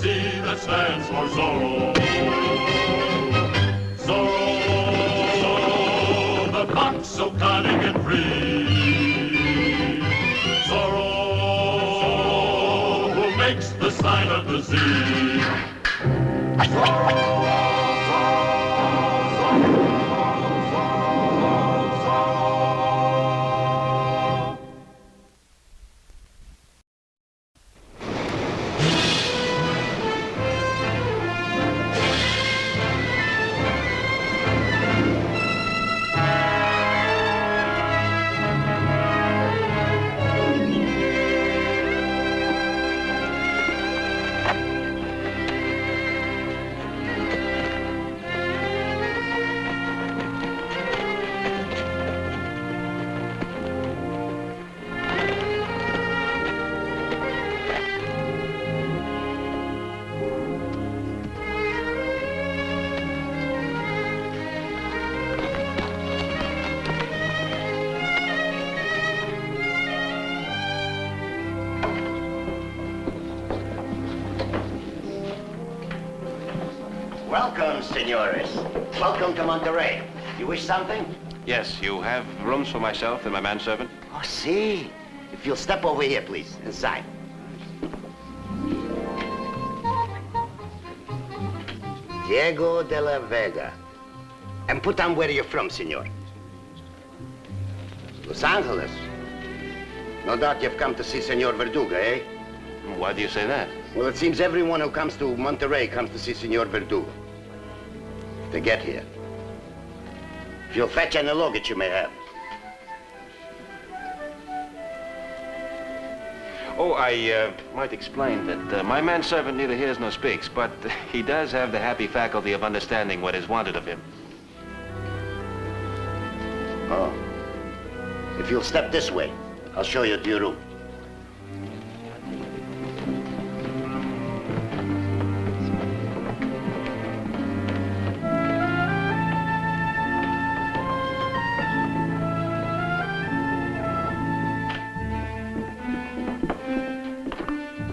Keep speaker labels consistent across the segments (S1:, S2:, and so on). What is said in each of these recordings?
S1: Z that stands for Zorro. Zorro, the fox so cunning and free. Zorro, who makes the sign of the Z.
S2: Welcome, senores. Welcome to Monterey. You wish something?
S3: Yes, you have rooms for myself and my manservant?
S2: Oh, see. If you'll step over here, please, inside. Diego de la Vega. And put down where you're from, senor. Los Angeles. No doubt you've come to see Senor Verduga, eh?
S3: Why do you say that?
S2: Well, it seems everyone who comes to Monterey comes to see Senor Verduga. To get here. If you'll fetch any luggage you may have.
S3: Oh, I might explain that my manservant neither hears nor speaks, but he does have the happy faculty of understanding what is wanted of him.
S2: Oh. If you'll step this way, I'll show you to your room.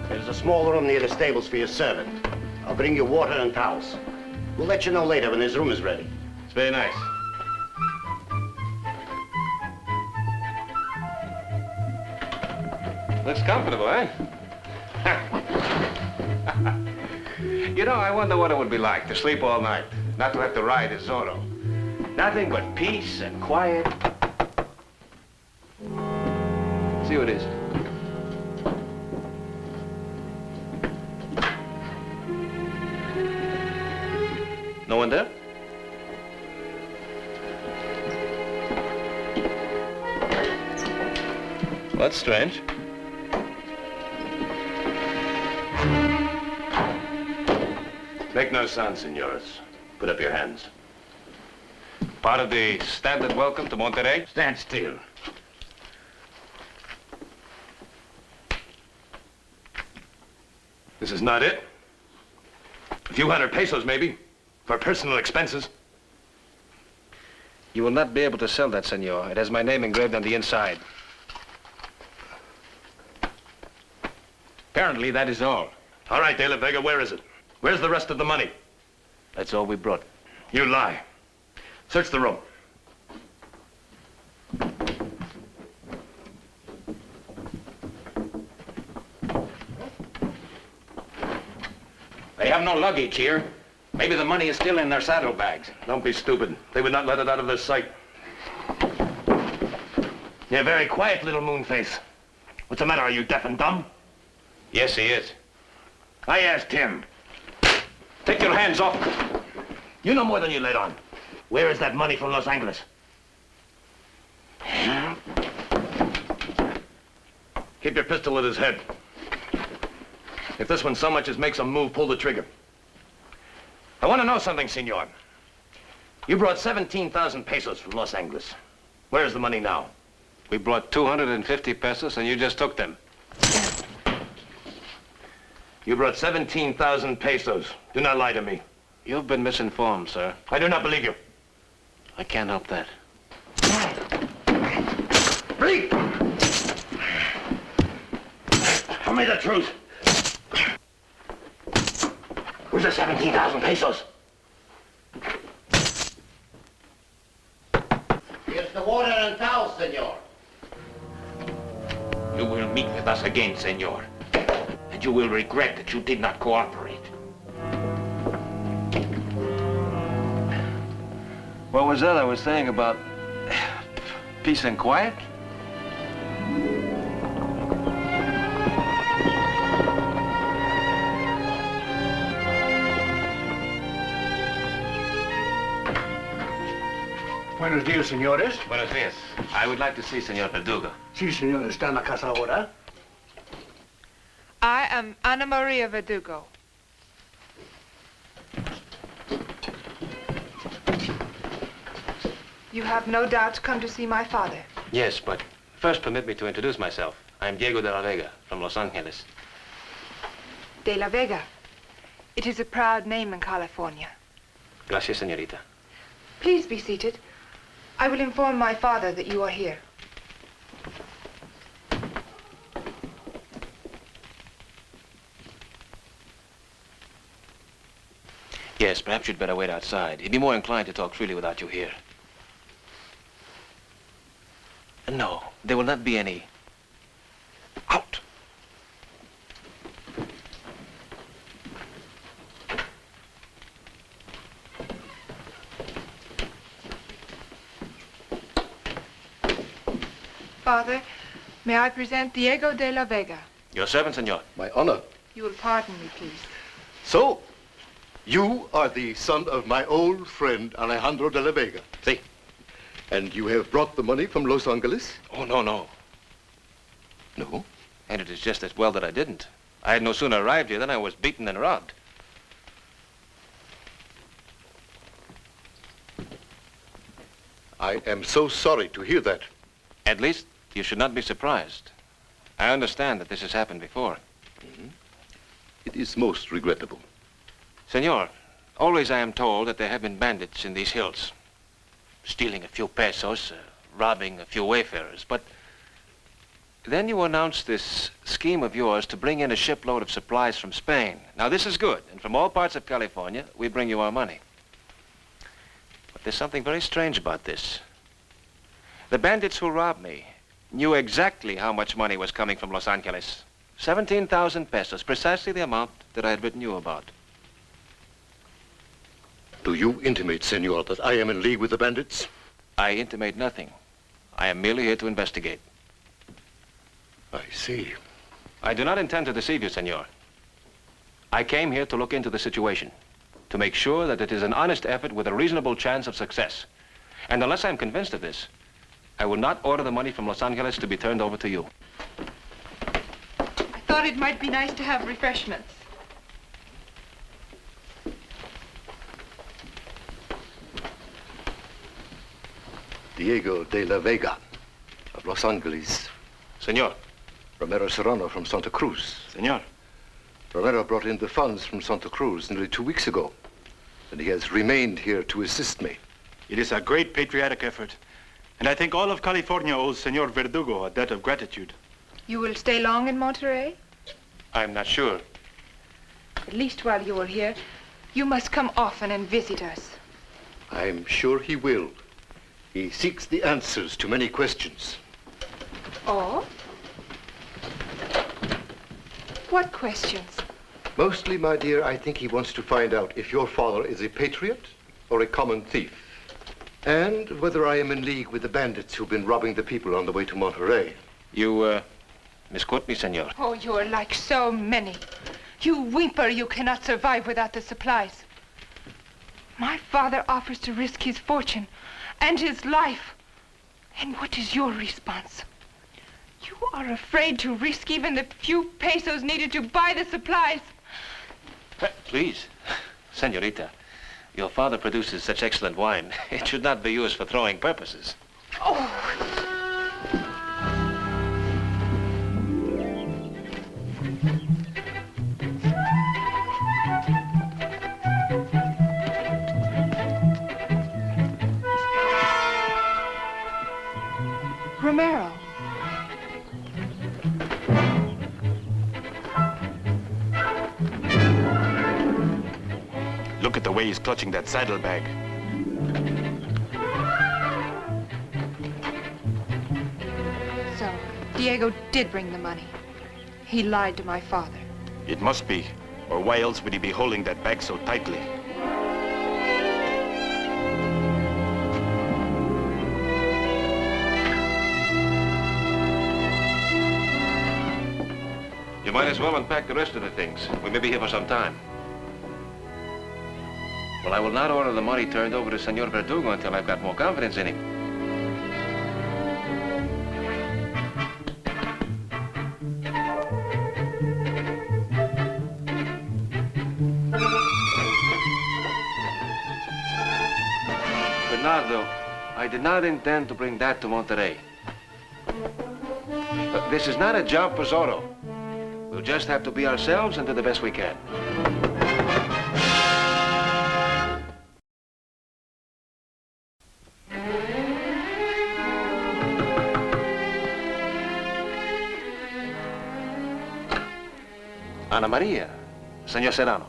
S2: There's a small room near the stables for your servant. I'll bring you water and towels. We'll let you know later when his room is ready.
S3: It's very nice. Looks comfortable, eh? You know, I wonder what it would be like to sleep all night, not to have to ride as Zorro. Nothing but peace and quiet. See what it is. No one there? That's strange. Make no sound, senores. Put up your hands. Part of the standard welcome to Monterey?
S4: Stand still.
S3: This is not it. A few hundred pesos, maybe, for personal expenses. You will not be able to sell that, senor. It has my name engraved on the inside.
S4: Apparently, that is all.
S3: All right, De La Vega, where is it? Where's the rest of the money?
S4: That's all we brought.
S3: You lie. Search the room.
S4: They have no luggage here. Maybe the money is still in their saddlebags.
S3: Don't be stupid. They would not let it out of their sight.
S4: You're very quiet, little moonface. What's the matter? Are you deaf and dumb?
S3: Yes, he is.
S4: I asked him.
S3: Take your hands off.
S4: You know more than you let on. Where is that money from Los Angeles?
S3: Keep your pistol at his head. If this one so much as makes a move, pull the trigger.
S4: I want to know something, senor. You brought 17,000 pesos from Los Angeles. Where's the money now?
S3: We brought 250 pesos and you just took them.
S4: You brought 17,000 pesos. Do not lie to me.
S3: You've been misinformed, sir.
S4: I do not believe you.
S3: I can't help that.
S4: Breathe! Tell me the truth. Where's the 17,000 pesos?
S2: Here's the water and towels, senor.
S3: You will meet with us again, senor. And you will regret that you did not cooperate. What was that I was saying about peace and quiet?
S5: Buenos días, señores.
S3: Buenos días. I would like to see Senor Verdugo.
S5: Sí, señor, está en la casa ahora.
S6: I am Ana Maria Verdugo. You have no doubt come to see my father.
S3: Yes, but first permit me to introduce myself. I'm Diego de la Vega from Los Angeles.
S6: De la Vega. It is a proud name in California.
S3: Gracias, señorita.
S6: Please be seated. I will inform my father that you are here.
S3: Yes, perhaps you'd better wait outside. He'd be more inclined to talk freely without you here. No, there will not be any. Out!
S6: Father, may I present Diego de la Vega?
S3: Your servant, senor.
S7: My honor.
S6: You will pardon me, please.
S7: So, you are the son of my old friend Alejandro de la Vega.
S3: Si.
S7: And you have brought the money from Los Angeles?
S3: Oh, no, no.
S7: No.
S3: And it is just as well that I didn't. I had no sooner arrived here than I was beaten and robbed.
S7: I am so sorry to hear that.
S3: At least, you should not be surprised. I understand that this has happened before.
S7: It is most regrettable.
S3: Senor, always I am told that there have been bandits in these hills. Stealing a few pesos, robbing a few wayfarers, but then you announced this scheme of yours to bring in a shipload of supplies from Spain. Now this is good, and from all parts of California, we bring you our money. But there's something very strange about this. The bandits who robbed me knew exactly how much money was coming from Los Angeles. 17,000 pesos, precisely the amount that I had written you about.
S7: Do you intimate, senor, that I am in league with the bandits?
S3: I intimate nothing. I am merely here to investigate.
S7: I see.
S3: I do not intend to deceive you, senor. I came here to look into the situation, to make sure that it is an honest effort with a reasonable chance of success. And unless I'm convinced of this, I will not order the money from Los Angeles to be turned over to you.
S6: I thought it might be nice to have refreshments.
S7: Diego de la Vega of Los Angeles.
S3: Senor.
S7: Romero Serrano from Santa Cruz.
S3: Senor.
S7: Romero brought in the funds from Santa Cruz nearly 2 weeks ago, and he has remained here to assist me.
S8: It is a great patriotic effort, and I think all of California owes Senor Verdugo a debt of gratitude.
S6: You will stay long in Monterey?
S3: I'm not sure.
S6: At least while you are here, you must come often and visit us.
S7: I'm sure he will. He seeks the answers to many questions.
S6: Oh? What questions?
S7: Mostly, my dear, I think he wants to find out if your father is a patriot or a common thief. And whether I am in league with the bandits who've been robbing the people on the way to Monterey.
S3: You, misquote me, senor.
S6: Oh, you are like so many. You whimper you cannot survive without the supplies. My father offers to risk his fortune and his life. And what is your response? You are afraid to risk even the few pesos needed to buy the supplies.
S3: Please, senorita, your father produces such excellent wine. It should not be used for throwing purposes.
S6: Oh! Romero.
S8: the way he's clutching that saddlebag.
S6: So, Diego did bring the money. He lied to my father.
S8: It must be, or why else would he be holding that bag so tightly?
S3: You might as well unpack the rest of the things. We may be here for some time. Well, I will not order the money turned over to Senor Verdugo until I've got more confidence in him. Bernardo, I did not intend to bring that to Monterey. But this is not a job for Zorro. We'll just have to be ourselves and do the best we can. Ana Maria, Senor Serrano.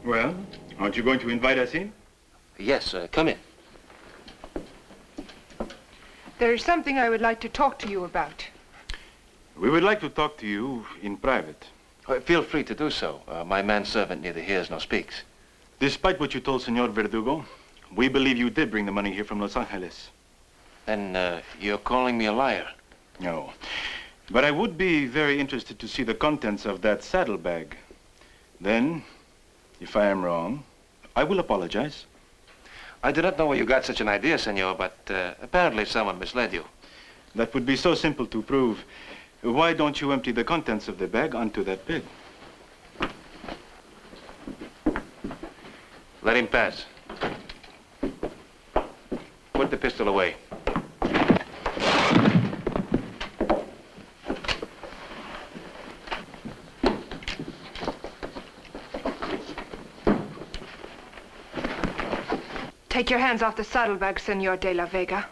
S8: Well, aren't you going to invite us in?
S3: Yes, come in.
S6: There is something I would like to talk to you about.
S8: We would like to talk to you in private.
S3: Feel free to do so. My manservant neither hears nor speaks.
S8: Despite what you told Senor Verdugo, we believe you did bring the money here from Los Angeles.
S3: Then you're calling me a liar.
S8: No. But I would be very interested to see the contents of that saddlebag. Then, if I am wrong, I will apologize.
S3: I do not know where you got such an idea, senor, but apparently someone misled you.
S8: That would be so simple to prove. Why don't you empty the contents of the bag onto that pig?
S3: Let him pass. Put the pistol away.
S6: Take your hands off the saddlebag, Senor de la Vega.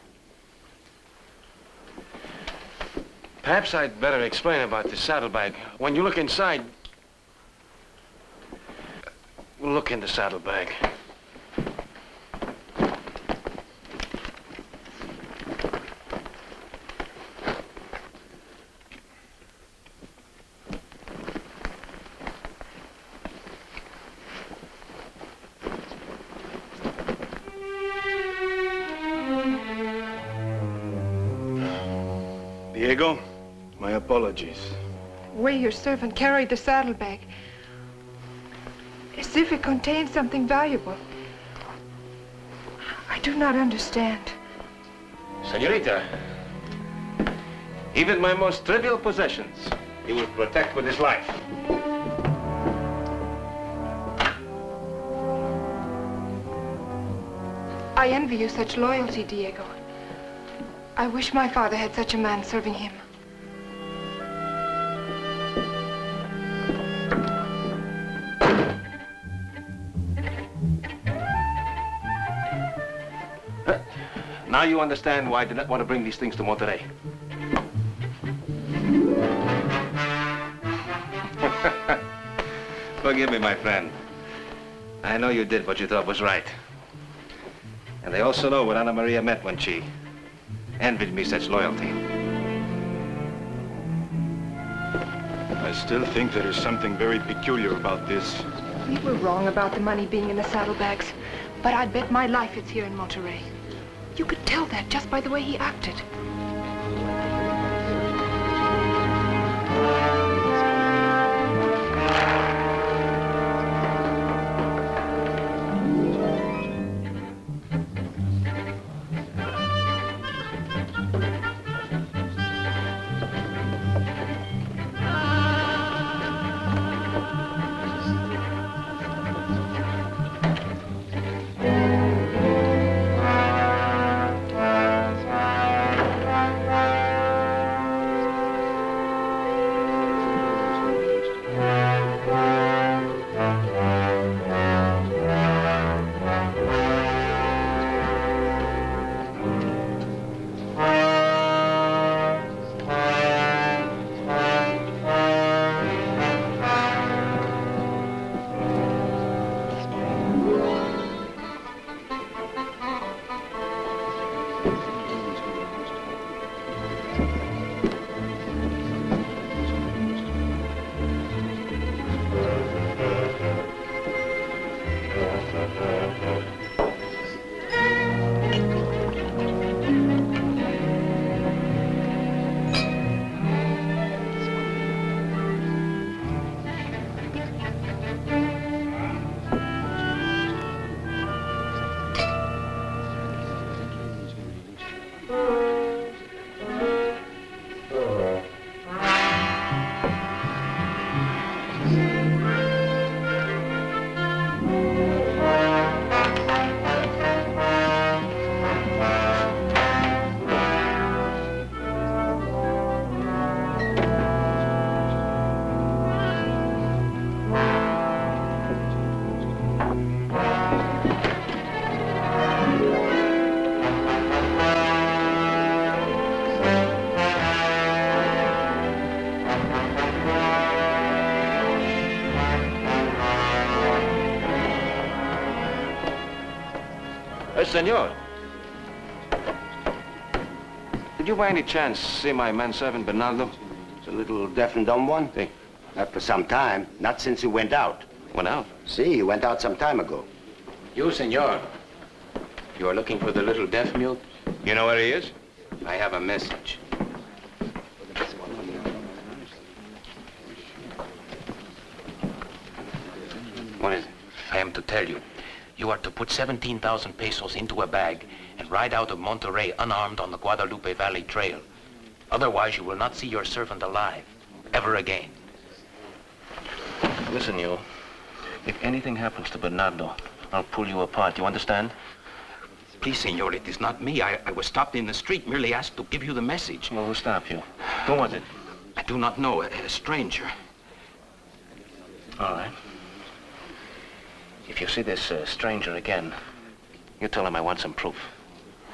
S3: Perhaps I'd better explain about the saddlebag. When you look inside... Look in the saddlebag.
S8: Diego, my apologies.
S6: The way your servant carried the saddlebag, as if it contained something valuable. I do not understand.
S3: Senorita, even my most trivial possessions, he will protect with his life.
S6: I envy you such loyalty, Diego. I wish my father had such a man serving him.
S3: Now you understand why I did not want to bring these things to Monterey. Forgive me, my friend. I know you did what you thought was right. And I also know what Ana Maria meant when she envied me such loyalty.
S8: I still think there is something very peculiar about this.
S6: We were wrong about the money being in the saddlebags, but I'd bet my life it's here in Monterey. You could tell that just by the way he acted.
S3: Senor. Did you by any chance see my manservant, Bernardo?
S2: It's a little deaf and dumb one?
S3: Si.
S2: Not for some time. Not since he went out.
S3: Went out?
S2: See, he went out some time ago.
S9: You, senor. You are looking for the little deaf mute?
S3: You know where he is?
S9: I have a message.
S3: What is it?
S9: I am to tell you. You are to put 17,000 pesos into a bag and ride out of Monterey unarmed on the Guadalupe Valley Trail. Otherwise, you will not see your servant alive, ever again.
S3: Listen, you. If anything happens to Bernardo, I'll pull you apart. You understand?
S9: Please, senor, it is not me. I was stopped in the street, merely asked to give you the message.
S3: Well, who stopped you? Who was it?
S9: I do not know, a stranger.
S3: All right. If you see this stranger again, you tell him I want some proof.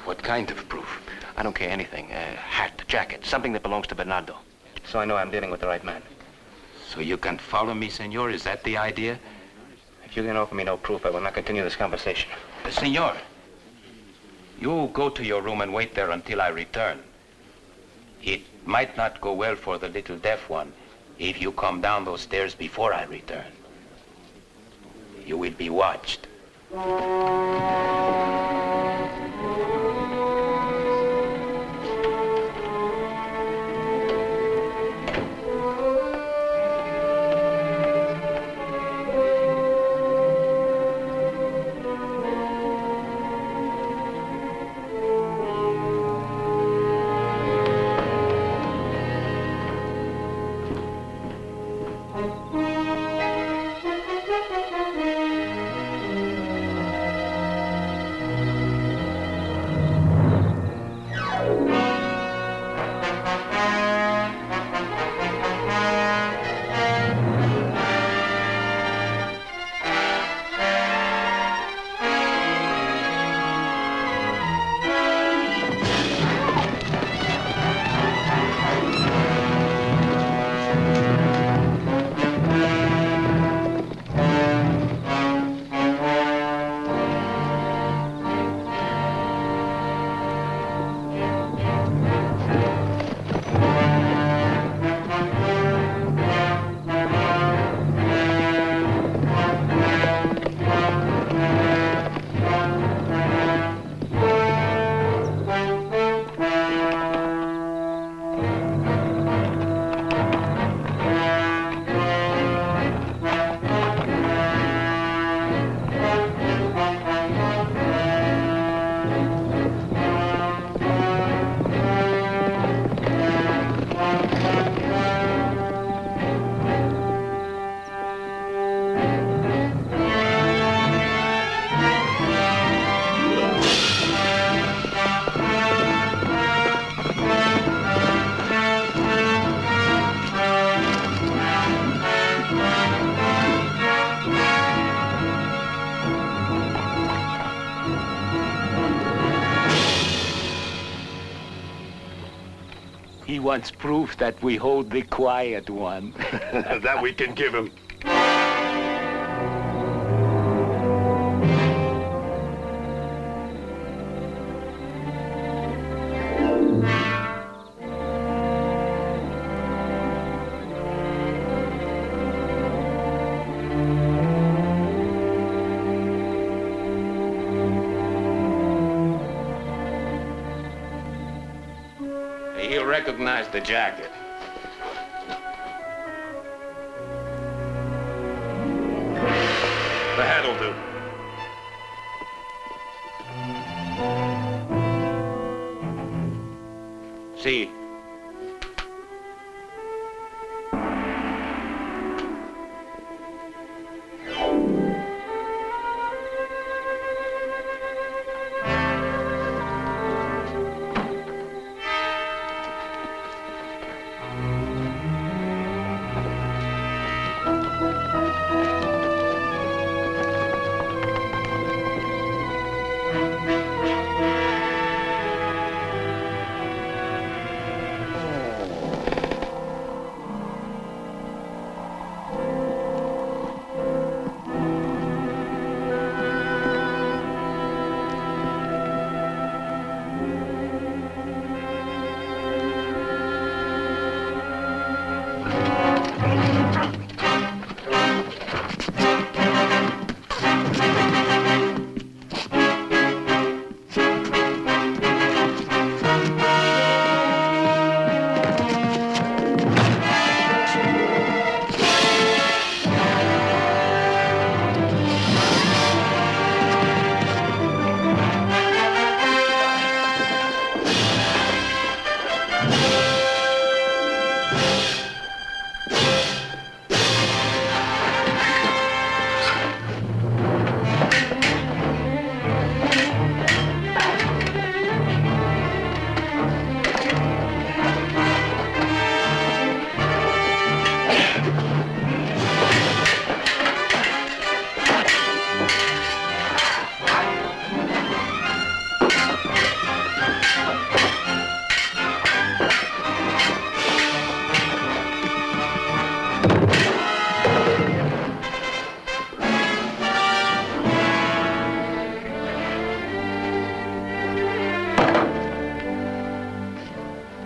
S9: What kind of proof?
S3: I don't care anything. A hat, jacket, something that belongs to Bernardo. So I know I'm dealing with the right man.
S9: So you can follow me, senor? Is that the idea?
S3: If you can offer me no proof, I will not continue this conversation.
S9: Senor, you go to your room and wait there until I return. It might not go well for the little deaf one if you come down those stairs before I return. You will be watched.
S10: He wants proof that we hold the quiet one.
S1: That we can give him.
S3: He'll recognize the jacket.
S1: The hat'll do.
S3: See.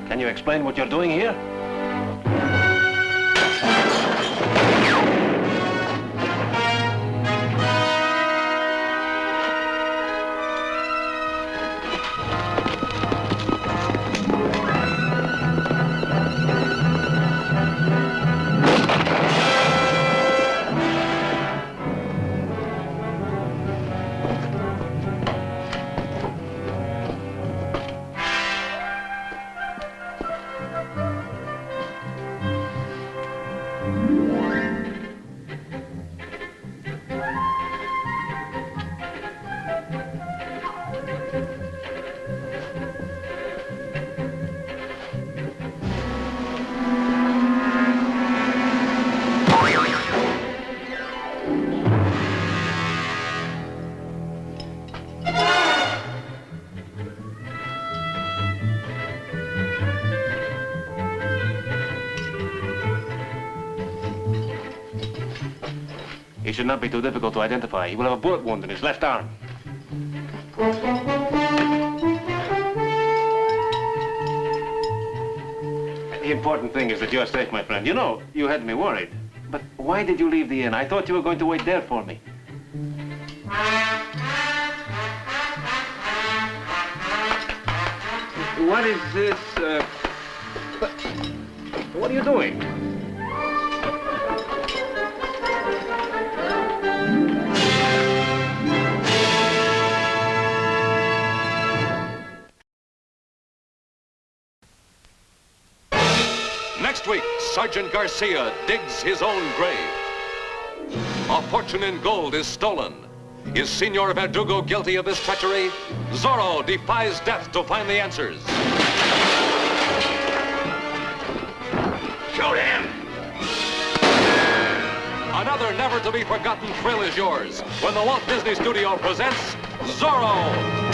S3: Can you explain what you're doing here? He should not be too difficult to identify. He will have a bullet wound in his left arm. The important thing is that you're safe, my friend. You know, you had me worried. But why did you leave the inn? I thought you were going to wait there for me. What is this, What are you doing?
S11: Next week, Sergeant Garcia digs his own grave. A fortune in gold is stolen. Is Senor Verdugo guilty of this treachery? Zorro defies death to find the answers.
S4: Shoot him!
S11: Another never-to-be-forgotten thrill is yours when the Walt Disney Studio presents Zorro,